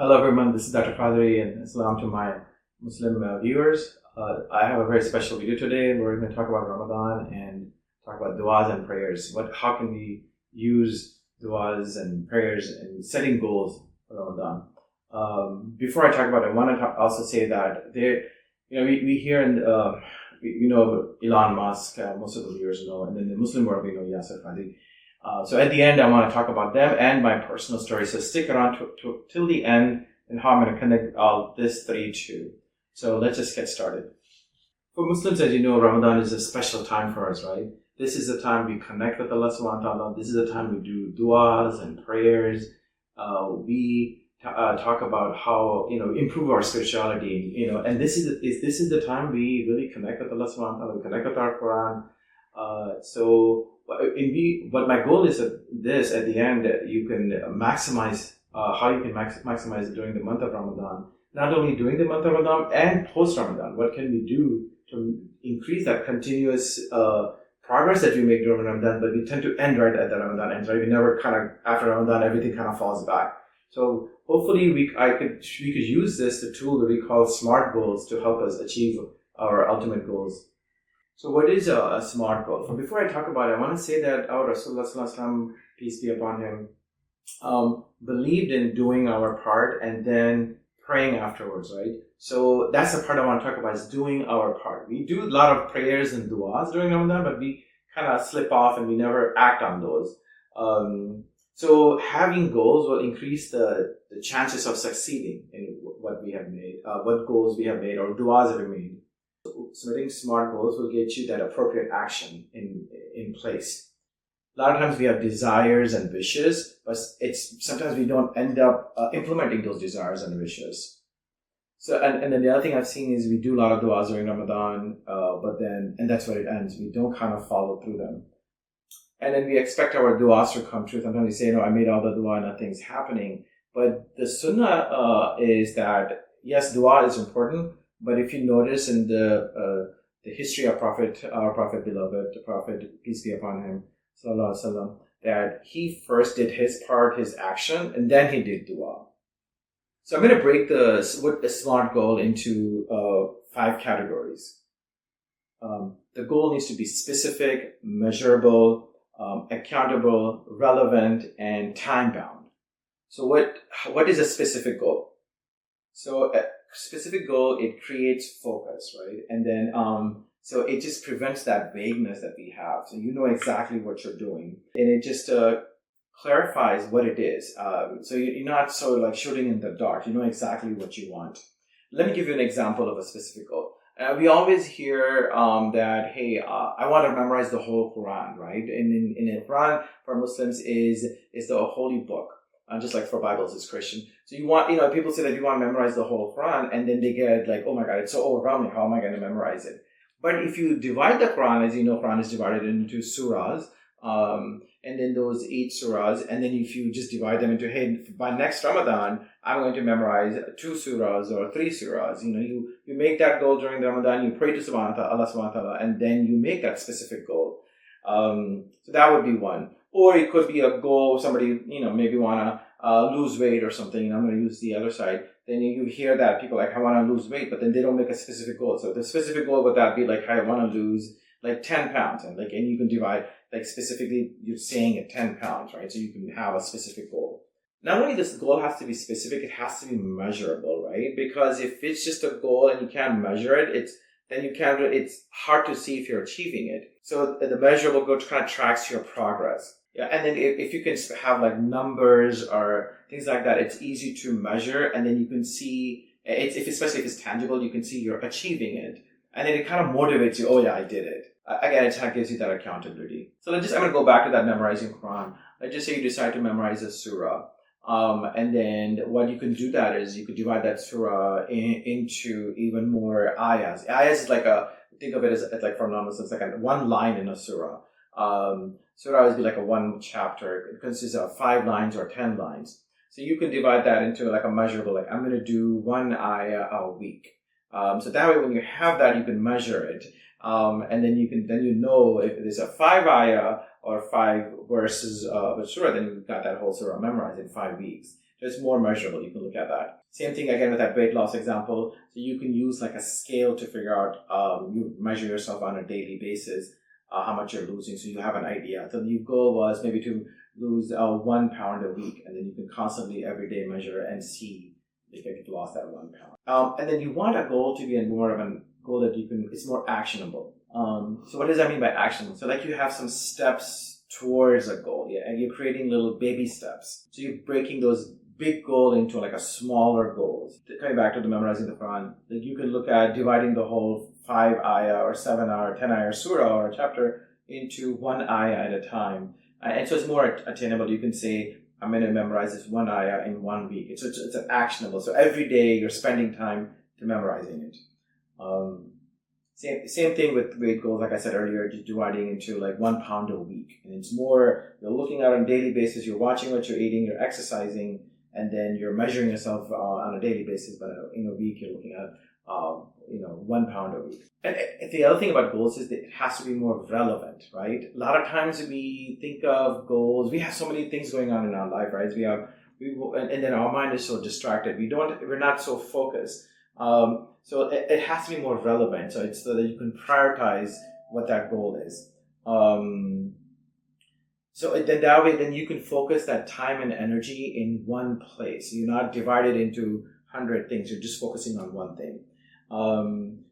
Hello everyone, this is Dr. Qadri and salam to my Muslim viewers. I have a very special video today. We're going to talk about Ramadan and talk about du'as and prayers. How can we use du'as and prayers in setting goals for Ramadan? Before I talk about it, I want to also say that we hear Elon Musk, most of the viewers know, and in the Muslim world we know Yasser Fadi. So at the end, I want to talk about them and my personal story. So stick around till the end and how I'm going to connect all this three too. So let's just get started. For Muslims, as you know, Ramadan is a special time for us, right? This is the time we connect with Allah subhanahu wa ta'ala. This is the time we do du'as and prayers. We talk about how, improve our spirituality, and this is the time we really connect with Allah subhanahu wa ta'ala. We connect with our Quran. But my goal is that this at the end you can maximize how you can maximize it during the month of Ramadan. Not only during the month of Ramadan and post Ramadan. What can we do to increase that continuous progress that we make during Ramadan? But we tend to end right at the Ramadan ends, right? We never after Ramadan everything kind of falls back. So hopefully we could use the tool that we call SMART goals to help us achieve our ultimate goals. So what is a SMART goal? So before I talk about it, I want to say that our Rasulullah Sallallahu Alaihi Wasallam, peace be upon him, believed in doing our part and then praying afterwards, right? So that's the part I want to talk about, is doing our part. We do a lot of prayers and du'as during Ramadan, but we kind of slip off and we never act on those. So having goals will increase the chances of succeeding in what we have made, what goals we have made or du'as that we made. Submitting SMART goals will get you that appropriate action in place. A lot of times we have desires and wishes, but sometimes we don't end up implementing those desires and wishes. So, and then the other thing I've seen is we do a lot of du'as during Ramadan, and that's where it ends. We don't kind of follow through them. And then we expect our du'as to come true. Sometimes we say, I made all the du'a and nothing's happening. But the sunnah is that, yes, du'a is important. But if you notice in the history of our Prophet beloved, the Prophet, peace be upon him, sallallahu alaihi wasallam, that he first did his part, his action, and then he did dua. So I'm going to break the SMART goal into 5 categories. The goal needs to be specific, measurable, accountable, relevant, and time-bound. So what is a specific goal? So specific goal, it creates focus, right? And then, so it just prevents that vagueness that we have. So you know exactly what you're doing. And it just clarifies what it is. So you're not so like shooting in the dark. You know exactly what you want. Let me give you an example of a specific goal. We always hear that, hey, I want to memorize the whole Quran, right? And in the Quran, for Muslims, is the holy book. Just like for Bibles as Christian. So you want, people say that you want to memorize the whole Quran and then they get like, oh my God, it's so overwhelming. How am I going to memorize it? But if you divide the Quran, as you know, Quran is divided into surahs, and then those 8 surahs, and then if you just divide them into, hey, by next Ramadan, I'm going to memorize 2 surahs or 3 surahs. You make that goal during the Ramadan, you pray to Allah subhanahu wa ta'ala, and then you make that specific goal. So that would be one. Or it could be a goal, somebody, maybe want to lose weight or something, I'm going to use the other side. Then you hear that people like, I want to lose weight, but then they don't make a specific goal. So the specific goal would that be like, I want to lose like 10 pounds. And you can divide, like specifically, you're saying at 10 pounds, right? So you can have a specific goal. Not only this goal has to be specific, it has to be measurable, right? Because if it's just a goal and you can't measure it, it's hard to see if you're achieving it. So the measurable goal kind of tracks your progress. Yeah, and then if you can have like numbers or things like that, it's easy to measure, and then you can see especially if it's tangible, you can see you're achieving it, and then it kind of motivates you. Oh yeah, I did it. Again, it kind of gives you that accountability. So I'm going to go back to that memorizing Quran. Let's just say you decide to memorize a surah, and then what you can do that is you could divide that surah into even more ayahs. Ayahs is think of it as like for non-Muslims, like one line in a surah. Surah would be like a 1 chapter. It consists of 5 lines or 10 lines. So you can divide that into like a measurable, like I'm going to do 1 ayah a week. So that way when you have that, you can measure it. And then you know if there's a 5 ayah or 5 verses of a surah, then you've got that whole surah memorized in 5 weeks. So it's more measurable. You can look at that. Same thing again with that weight loss example. So you can use like a scale to figure out, you measure yourself on a daily basis, how much you're losing. So you have an idea. So your goal was maybe to lose 1 pound a week. And then you can constantly every day measure and see if you've lost that 1 pound. And then you want a goal to be more of a goal that it's more actionable. So what does that mean by actionable? So like you have some steps towards a goal, yeah, and you're creating little baby steps. So you're breaking those big goal into like a smaller goals. Coming back to the memorizing the Quran, like you can look at dividing the whole 5 ayah or 7 ayah or 10 ayah surah or a chapter into 1 ayah at a time. And so it's more attainable. You can say, I'm going to memorize this 1 ayah in 1 week. It's an actionable. So every day you're spending time to memorizing it. Same thing with weight goals, like I said earlier, just dividing into like 1 pound a week. And it's more, you're looking at on a daily basis, you're watching what you're eating, you're exercising, and then you're measuring yourself on a daily basis, but in a week you're looking at 1 pound a week. And the other thing about goals is that it has to be more relevant, right? A lot of times we think of goals, we have so many things going on in our life, right? And then our mind is so distracted. We're not so focused. So it has to be more relevant. So it's so that you can prioritize what that goal is. So then that way, then you can focus that time and energy in one place. You're not divided into 100 things. You're just focusing on one thing.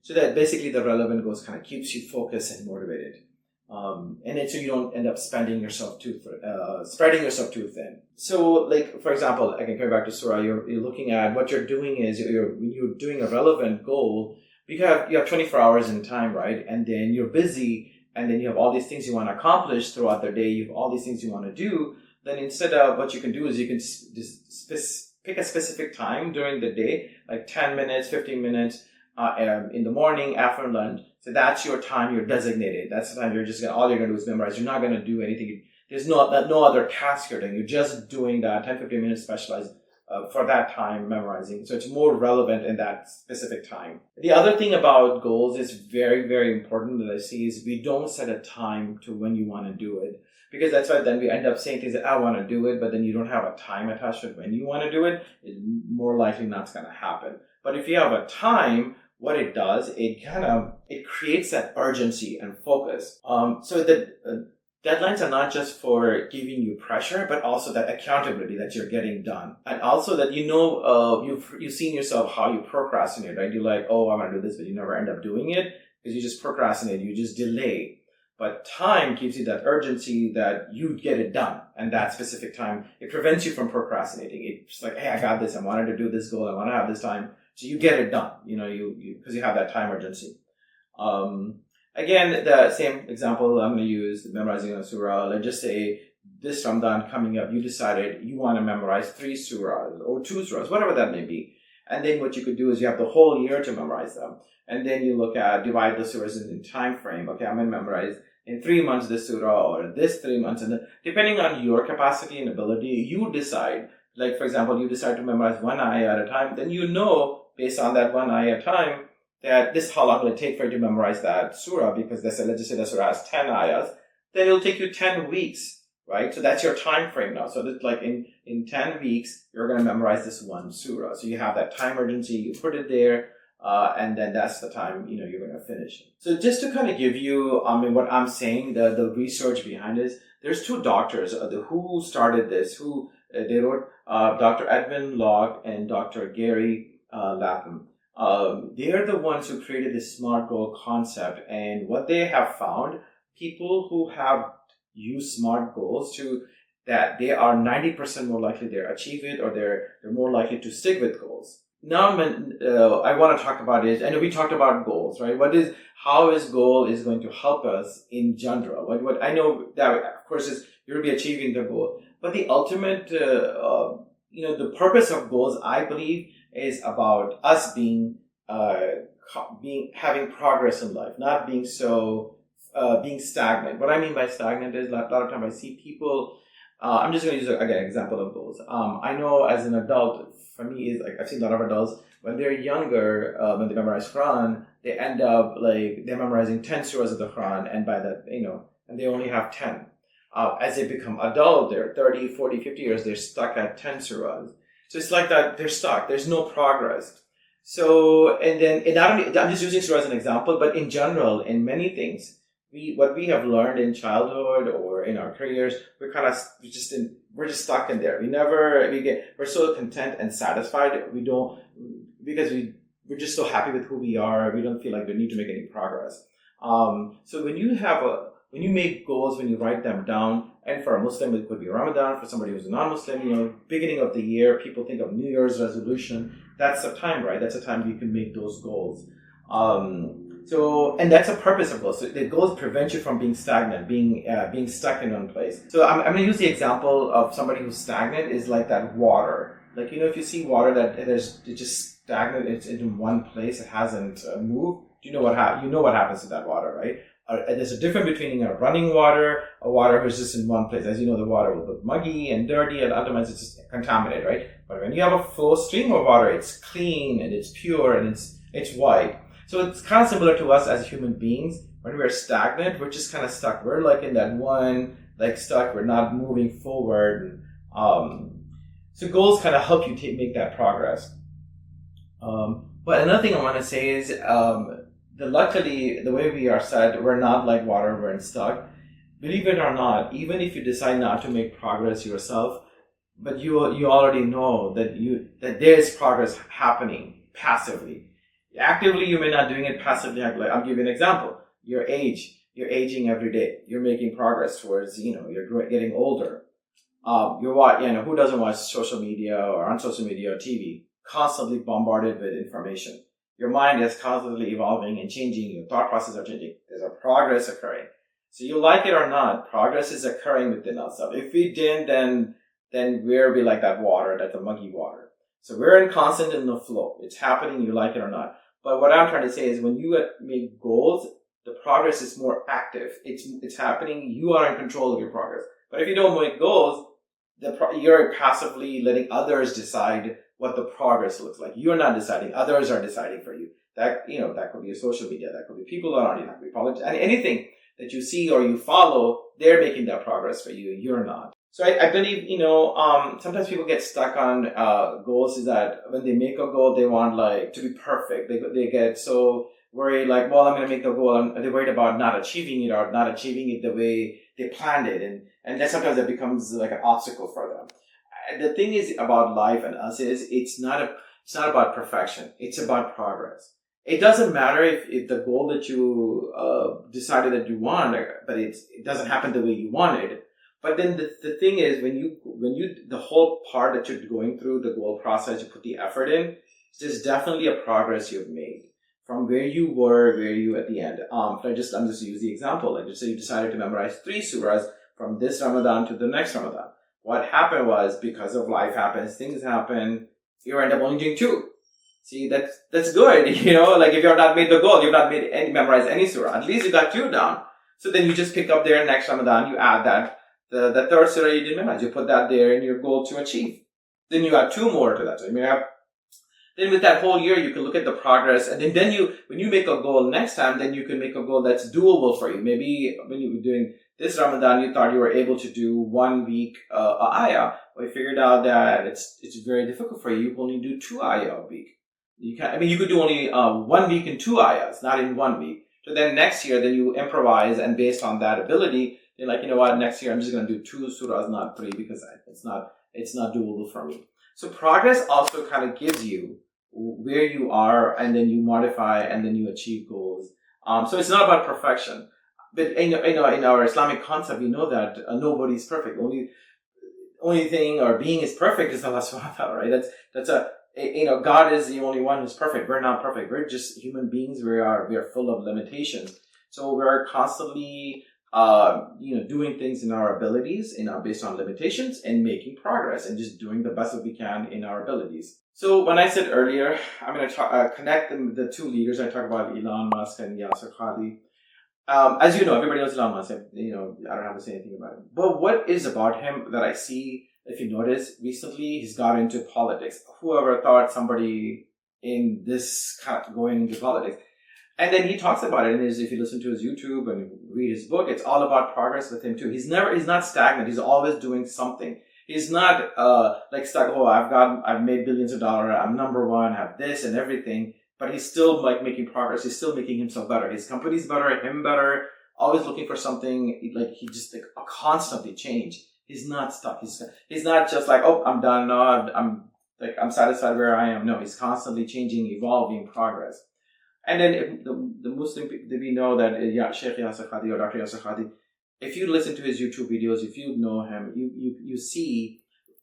So that basically the relevant goals kind of keeps you focused and motivated. And then so you don't end up spreading yourself too thin. So like, for example, I can come back to Surah, you're looking at what you're doing is when you're doing a relevant goal, you have 24 hours in time, right? And then you're busy, and then you have all these things you want to accomplish throughout the day. You have all these things you want to do. Then instead of what you can do is you can just pick a specific time during the day, like 10 minutes, 15 minutes, in the morning, after lunch. So that's your time you're designated. That's the time all you're going to do is memorize. You're not going to do anything. There's no other task you're doing. You're just doing that 10, 15 minutes specialized for that time memorizing. So it's more relevant in that specific time. The other thing about goals is very, very important that I see is we don't set a time to when you want to do it. Because that's why then we end up saying things that I want to do it, but then you don't have a time attached to it when you want to do it. It's more likely not going to happen. But if you have a time, what it does, it creates that urgency and focus. So that deadlines are not just for giving you pressure, but also that accountability that you're getting done. And also that you've seen yourself how you procrastinate, right? You're like, oh, I want to do this, but you never end up doing it because you just procrastinate, you just delay. But time gives you that urgency that you get it done. And that specific time, it prevents you from procrastinating. It's like, hey, I got this. I wanted to do this goal. I want to have this time. So you get it done, because you have that time urgency. Again, the same example I'm going to use, memorizing a surah. Let's just say this Ramadan coming up, you decided you want to memorize 3 surahs or 2 surahs, whatever that may be. And then what you could do is you have the whole year to memorize them. And then you divide the surahs in time frame. Okay, I'm going to memorize in 3 months this surah or this 3 months. And then depending on your capacity and ability, you decide. Like, for example, you decide to memorize 1 ayah at a time. Then based on that 1 ayah time, that this is how long it will take for you to memorize that surah, because let's just say the surah has 10 ayahs, then it'll take you 10 weeks, right? So that's your time frame now. So that's like in 10 weeks, you're going to memorize this 1 surah. So you have that time urgency, you put it there, and then that's the time, you're going to finish it. So just to kind of give you, what I'm saying, the research behind this, there's 2 doctors who started this, they wrote, Dr. Edwin Locke and Dr. Gary Lapham. They're the ones who created this SMART goal concept, and what they have found, people who have used SMART goals that they are 90% more likely to achieve it, or they're more likely to stick with goals. Now, I want to talk about it, and we talked about goals, right? How is goal is going to help us in general? What I know that, of course, is you'll be achieving the goal, but the ultimate, the purpose of goals, I believe, is about us having progress in life, not being being stagnant. What I mean by stagnant is a lot of times I see people. I'm just going to use an example of goals. I know as an adult, for me, is like I've seen a lot of adults when they're younger, when they memorize Quran, they end up like they're memorizing 10 surahs of the Quran, and by that, and they only have 10. As they become adult, they're 30, 40, 50 years, they're stuck at 10 surahs. So it's like that they're stuck. There's no progress. So, and not only, I'm just using Surah as an example, but in general, in many things, what we have learned in childhood or in our careers, we're just stuck in there. We're so content and satisfied. Because we're just so happy with who we are. We don't feel like we need to make any progress. So when you make goals, when you write them down, and for a Muslim, it could be Ramadan. For somebody who's a non-Muslim, beginning of the year, people think of New Year's resolution. That's the time, right? That's the time you can make those goals. And that's a purpose of goals. So the goals prevent you from being stagnant, being stuck in one place. So I'm going to use the example of somebody who's stagnant is like that water. Like, if you see water it's just stagnant, it's in one place, it hasn't moved. You know what happens to that water, right? There's a difference between a running water, a water which is just in one place. As you know, the water will look muggy and dirty, and otherwise it's just contaminated, right? But when you have a flow stream of water, it's clean and it's pure and it's white. So it's kind of similar to us as human beings. When we're stagnant, we're just kind of stuck. We're like in that one, like stuck. We're not moving forward. So goals kind of help you make that progress. But another thing I want to say is, luckily, the way we are set, we're not like water, we're stuck. Believe it or not, even if you decide not to make progress yourself, but you already know that there's progress happening passively. Actively, you may not doing it passively. I'll give you an example. You're aging every day. You're making progress towards, you're getting older. Who doesn't watch social media or on social media or TV? Constantly bombarded with information. Your mind is constantly evolving and changing. Your thought processes are changing. There's a progress occurring. So you like it or not, progress is occurring within us. If we didn't, then we'll be like that water, that's the muggy water. So we're in the flow. It's happening, you like it or not. But what I'm trying to say is when you make goals, the progress is more active. It's happening. You are in control of your progress. But if you don't make goals, you're passively letting others decide what the progress looks like. You're not deciding. Others are deciding for you. That could be a social media. That could be people around you. That could be politics. And anything that you see or you follow, they're making that progress for you. You're not. So I believe, sometimes people get stuck on goals is that when they make a goal, they want to be perfect. They get so worried I'm going to make the goal. And they're worried about not achieving it or not achieving it the way they planned it. And then sometimes that becomes like an obstacle for them. The thing is about life and us is it's not about perfection. It's about progress. It doesn't matter if the goal that you decided that you want, but it doesn't happen the way you wanted. But then the thing is when you the whole part that you're going through the goal process, you put the effort in, there's definitely a progress you've made from where you were, where you at the end. I'm just use the example. Like just say you decided to memorize 3 surahs from this Ramadan to the next Ramadan. What happened was because of life happens, things happen, you end up only doing 2. See, that's good. If you have not made the goal, you've not memorized any surah. At least you got 2 down. So then you just pick up there next Ramadan, you add that. The 3rd surah you didn't memorize, you put that there in your goal to achieve. Then you add 2 more to that. So then with that whole year, you can look at the progress. And then when you make a goal next time, then you can make a goal that's doable for you. Maybe when you were doing this Ramadan, you thought you were able to do 1 week a ayah. But you figured out that it's very difficult for you. You can only do 2 ayah a week. You could do only 1 week in 2 ayahs, not in 1 week. So then next year, then you improvise, and based on that ability, you're like, next year I'm just going to do 2 surahs, not 3, because it's not doable for me. So progress also kind of gives you where you are, and then you modify, and then you achieve goals. So it's not about perfection. But in our Islamic concept, we know that nobody's perfect. Only thing or being is perfect is Allah subhanahu wa ta'ala, right? God is the only one who's perfect. We're not perfect. We're just human beings. We are full of limitations. So we're constantly doing things in our abilities, based on limitations, and making progress and just doing the best that we can in our abilities. So when I said earlier, I'm going to connect the 2 leaders. I talk about Elon Musk and Yasser Qadhi. As you know, everybody knows Elon Musk. I don't have to say anything about him. But what is about him that I see, if you notice, recently he's got into politics. Whoever thought somebody in this kind of going into politics? And then he talks about it, and if you listen to his YouTube and read his book, it's all about progress with him too. He's not stagnant. He's always doing something. He's not like stuck. Oh, I've made billions of dollars. I'm number one. I have this and everything. But he's still like making progress. He's still making himself better. His company's better. Him better. Always looking for something. Like he just like constantly change. He's not stuck. He's not just like, oh, I'm done. No, I'm satisfied where I am. No, he's constantly changing, evolving, progress. And then the Muslim people, we know that Sheikh Yasir Khadi or Dr. Yasir Khadi, if you listen to his YouTube videos, if you know him, you see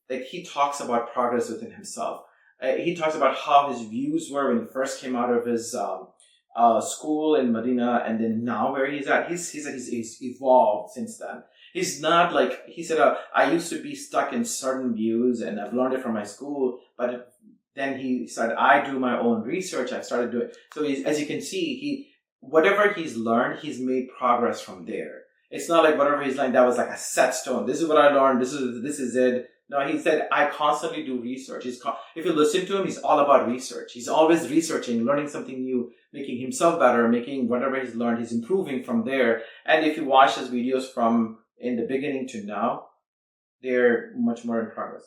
that he talks about progress within himself. He talks about how his views were when he first came out of his school in Medina, and then now where he's at. He said he's evolved since then. He's not like, he said, I used to be stuck in certain views and I've learned it from my school, but then he said, I do my own research. I've started doing. So as you can see, whatever he's learned, he's made progress from there. It's not like whatever he's learned, that was like a set stone. This is what I learned. This is it. No, he said, I constantly do research. If you listen to him, he's all about research. He's always researching, learning something new, making himself better, making whatever he's learned, he's improving from there. And if you watch his videos from in the beginning to now, they're much more in progress.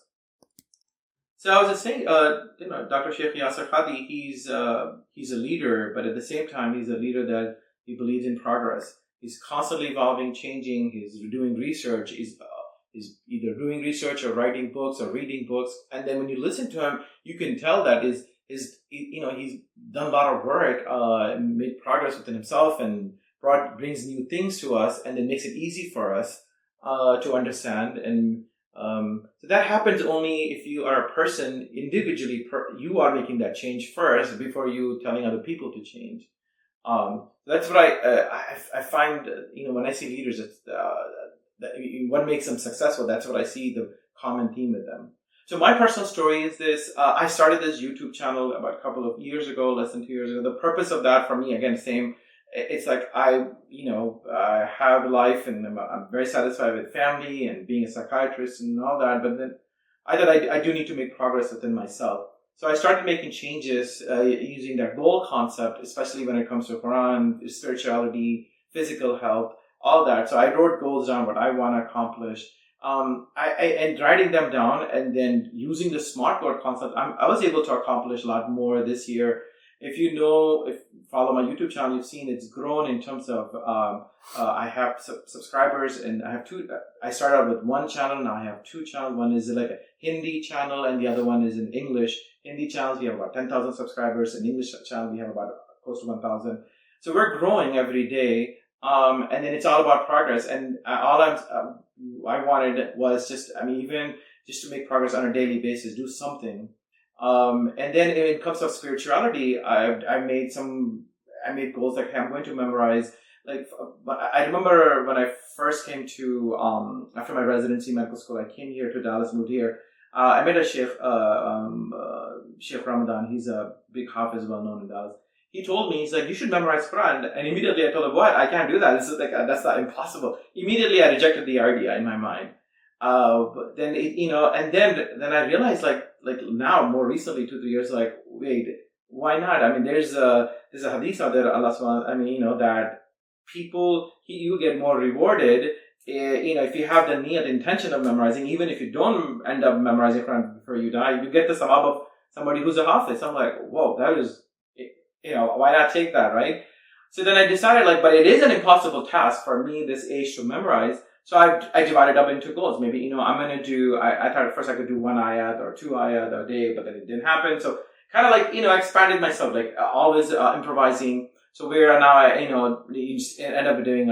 So I was just saying, Dr. Sheikh Yasir Khadi, he's a leader, but at the same time, he's a leader that he believes in progress. He's constantly evolving, changing. He's doing research. He's either doing research or writing books or reading books. And then when you listen to him, you can tell that he's done a lot of work, made progress within himself, and brings new things to us, and then makes it easy for us to understand. And so that happens only if you are a person individually. You are making that change first before you telling other people to change. That's what I find. When I see leaders, it's what makes them successful. That's what I see the common theme with them. So my personal story is this. I started this YouTube channel about a couple of years ago, less than 2 years ago. The purpose of that for me, again, same. It's like I have a life and I'm very satisfied with family and being a psychiatrist and all that. But then I thought I do need to make progress within myself. So I started making changes using that goal concept, especially when it comes to Quran, spirituality, physical health, all that. So I wrote goals down, what I want to accomplish. And writing them down and then using the SMART goal concept, I was able to accomplish a lot more this year. If you follow my YouTube channel, you've seen it's grown in terms of, I have subscribers, and I have two. I started out with one channel, now I have two channels. One is like a Hindi channel and the other one is in English. Hindi channels, we have about 10,000 subscribers. In English channel, we have about close to 1,000. So we're growing every day. And then it's all about progress. And all I wanted was even just to make progress on a daily basis, do something. And then when it comes to spirituality, I made goals like, hey, I'm going to memorize. Like, I remember when I first came to, after my residency medical school, I came here to Dallas, moved here. I met a Sheikh, Sheikh Ramadan. He's a big hafiz, well known in Dallas. He told me, he's like, you should memorize Quran. And immediately I told him, what? I can't do that. This is like, that's not impossible. Immediately I rejected the idea in my mind. But then, and then I realized like now, more recently, 2-3 years, like, wait, why not? I mean, there's a hadith out there, Allah subhanahu, that people, you get more rewarded, if you have the niyat intention of memorizing, even if you don't end up memorizing Quran before you die, you get the sawab of somebody who's a hafiz. I'm like, whoa, that is, why not take that, right? So then I decided, but it is an impossible task for me this age to memorize. So I divided up into goals. Maybe, I'm going to do, I thought at first I could do 1 ayat or 2 ayat a day, but then it didn't happen. So kind of I expanded myself, always improvising. So where now, you just end up doing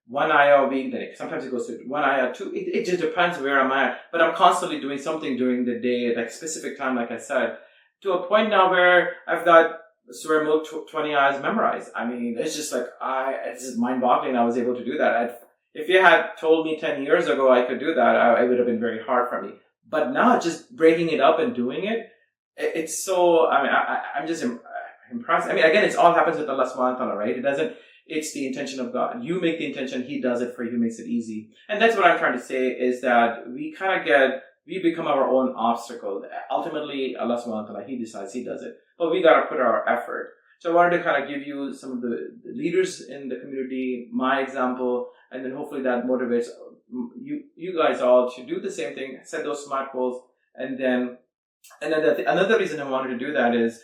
1 ayah a week, then sometimes it goes to 1 ayah, 2. It just depends where I'm at. But I'm constantly doing something during the day, specific time, like I said, to a point now where I've got Surah Mulk 20 ayahs memorized. I mean, it's just it's just mind-boggling I was able to do that. If you had told me 10 years ago I could do that, it would have been very hard for me. But now, just breaking it up and doing it, it's so, I'm just impressed. Again, it all happens with Allah subhanahu wa ta'ala, right? It's the intention of God. You make the intention, He does it for you, makes it easy. And that's what I'm trying to say, is that we become our own obstacle. Ultimately, Allah subhanahu wa ta'ala, He decides, He does it. But we got to put our effort. So I wanted to kind of give you some of the leaders in the community, my example, and then hopefully that motivates you guys all to do the same thing, set those SMART goals, and then another reason I wanted to do that is,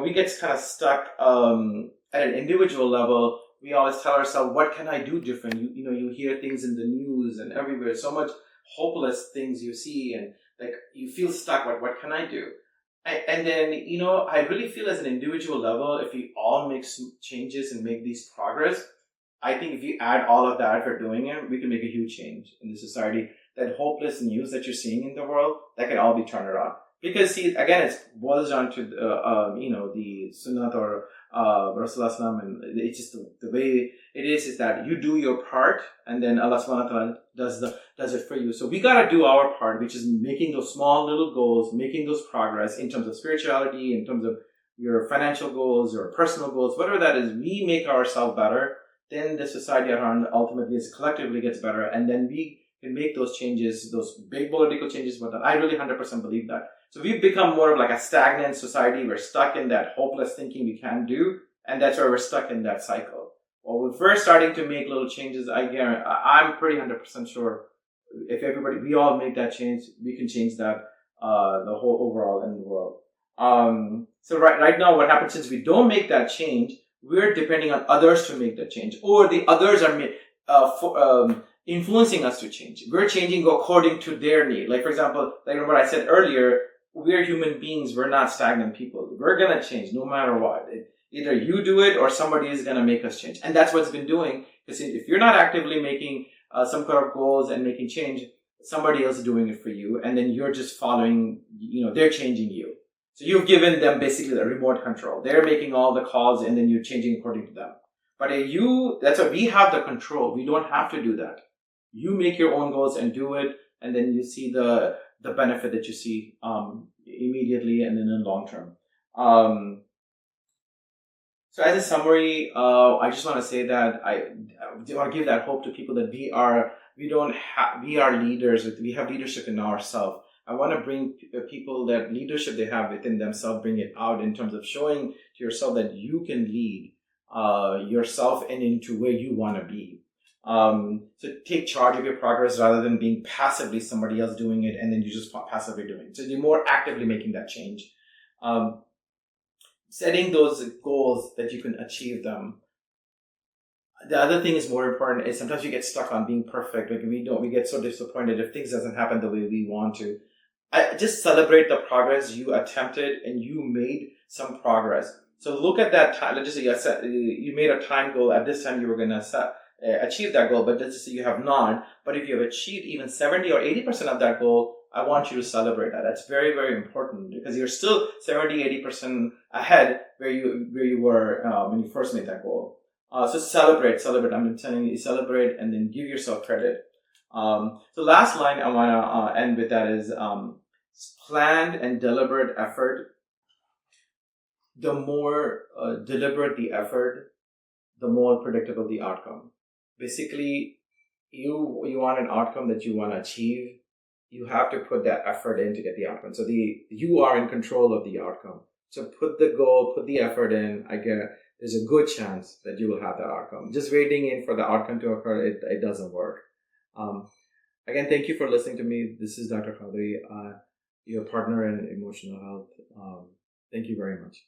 we get kind of stuck at an individual level. We always tell ourselves, what can I do different? You hear things in the news and everywhere, so much hopeless things you see, and like you feel stuck. What can I do? And then, I really feel as an individual level, if we all make some changes and make these progress, I think if you add all of that for doing it, we can make a huge change in the society. That hopeless news that you're seeing in the world, that can all be turned around. Because see, again, it boils down to the Sunnah or Rasulullah, and it's just the way it is that you do your part, and then Allah subhanahu wa ta'ala does it for you. So we gotta do our part, which is making those small little goals, making those progress in terms of spirituality, in terms of your financial goals or personal goals, whatever that is. We make ourselves better, then the society around ultimately collectively gets better, and then we can make those changes, those big political changes. But I really 100% believe that. So we've become more of like a stagnant society. We're stuck in that hopeless thinking we can't do, and that's where we're stuck in that cycle. Well, if we're starting to make little changes, I'm pretty 100% sure if we all make that change, we can change that the whole overall in the world. So right now, what happens is we don't make that change. We're depending on others to make that change, or the others are influencing us to change. We're changing according to their need. Like, for example, like what I said earlier, we're human beings. We're not stagnant people. We're going to change no matter what. Either you do it or somebody is going to make us change. And that's what's been doing. Because if you're not actively making some kind of goals and making change, somebody else is doing it for you. And then you're just following, they're changing you. So you've given them basically the remote control. They're making all the calls and then you're changing according to them. But that's why we have the control. We don't have to do that. You make your own goals and do it, and then you see the benefit that you see immediately and then in the long term. So as a summary, I just want to say that I want to give that hope to people that we are leaders. We have leadership in ourselves. I want to bring people that leadership they have within themselves, bring it out in terms of showing to yourself that you can lead yourself and into where you want to be. So take charge of your progress rather than being passively somebody else doing it and then you just passively doing it. So you're more actively making that change. Setting those goals that you can achieve them. The other thing is more important is sometimes you get stuck on being perfect. Like we get so disappointed if things doesn't happen the way we want to. Just celebrate the progress you attempted and you made some progress. So look at that time. Let's just say you made a time goal. At this time you were going to achieve that goal, but let's just say you have not. But if you have achieved even 70 or 80% of that goal, I want you to celebrate that. That's very, very important because you're still 70, 80% ahead where you were when you first made that goal. So celebrate. I'm telling you, celebrate and then give yourself credit. So last line I want to end with that is planned and deliberate effort. The more deliberate the effort, the more predictable the outcome. Basically, you want an outcome that you want to achieve. You have to put that effort in to get the outcome. So you are in control of the outcome. So put the goal, put the effort in. There's a good chance that you will have that outcome. Just waiting in for the outcome to occur, it doesn't work. Again, thank you for listening to me. This is Dr. Khadri, your partner in emotional health. Thank you very much.